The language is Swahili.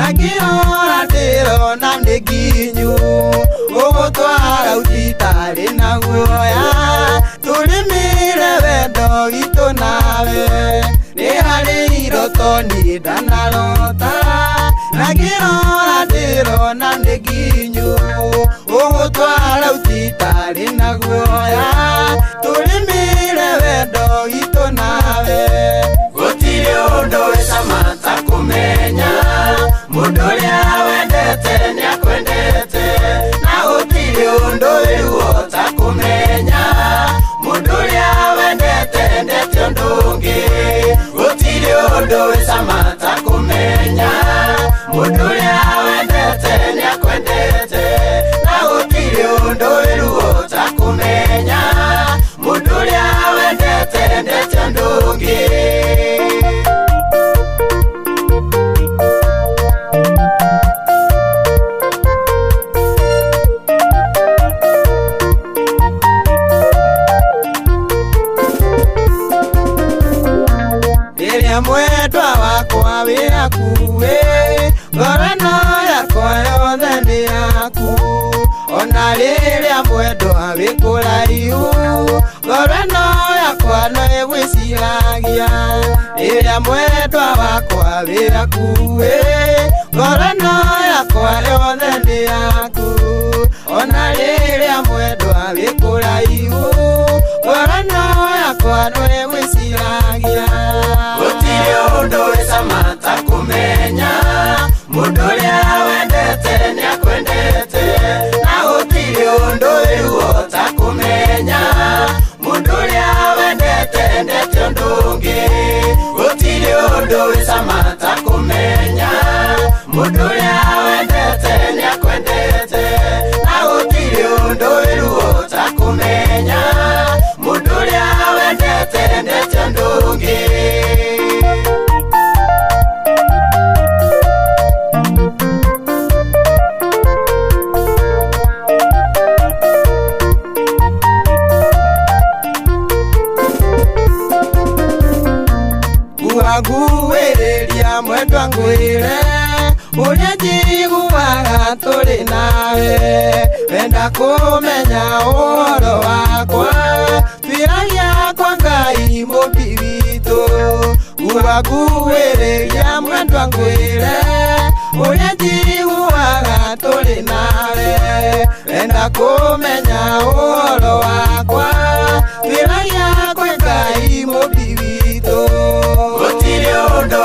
Nagiora ndirona nĩ nginyu ũgũtwara ũtitari na guoya tũrĩmĩre wendo witũ nawe nĩ harĩ iroto niĩ ndanarota Nagiora ndirona nĩ nginyu ũgũtwara ũtitari na guoya tũrĩmĩre wendo witũ nawe gũtirĩ ũndũ wĩ cama ta kũmenya mũndũ ũrĩa wendete nĩakwendete na gũtirĩ ũndũ wĩ ruo ta kũmenya mũndũ ũrĩa wendete ndete ũndũ ũngĩ gũtirĩ ũndũ wĩ cama ta kũmenya mũndũ ũrĩa wendete nĩakwendete na gũtirĩ ũndũ wĩ ruo ta kũmenya mũndũ ũrĩa wendete ndete ũndũ ũngĩ Mwendwa wakwa wĩ hakuhĩ ngoro ĩno yakwa yothe nĩ yaku ona rĩrĩa mwendwa wĩ kũraihu ngoro ĩno yakwa no ĩgwĩciragia rĩrĩa mwendwa wakwa wĩ hakuhĩ ngoro ĩno yakwa yothe nĩ yaku ona rĩrĩa mwendwa wĩ kũraihu ngoro ĩno yakwa no ĩgwĩciragia gũtirĩ ũndũ wĩ cama ta kũmenya mũndũ ũrĩa wendete nĩakwendete na gũtirĩ ũndũ wĩ ruo ta kũmenya mũndũ ũrĩa wendete ndete ũndũ ũngĩ gũtirĩ ũndũ wĩ cama ta kũmenya mũndũ ũrĩa wendete nĩakwendete na gũtirĩ ũndũ wĩ ruo ta kũmenya mũndũ ũrĩa wendete ndete ũndũ ũngĩ Nguhĩrĩria mwendwa ngwĩre ũrĩa njiguaga tũrĩ nawe wenda kũmenya ũhoro wakwa twĩragia kwa Ngai mũmbi witũ nguhĩrĩria mwendwa ngwĩre ũrĩa njiguaga tũrĩ nawe wenda kũmenya ũhoro wakwa twĩragia kwa Ngai mũmbi witũ gũtirĩ ũndũ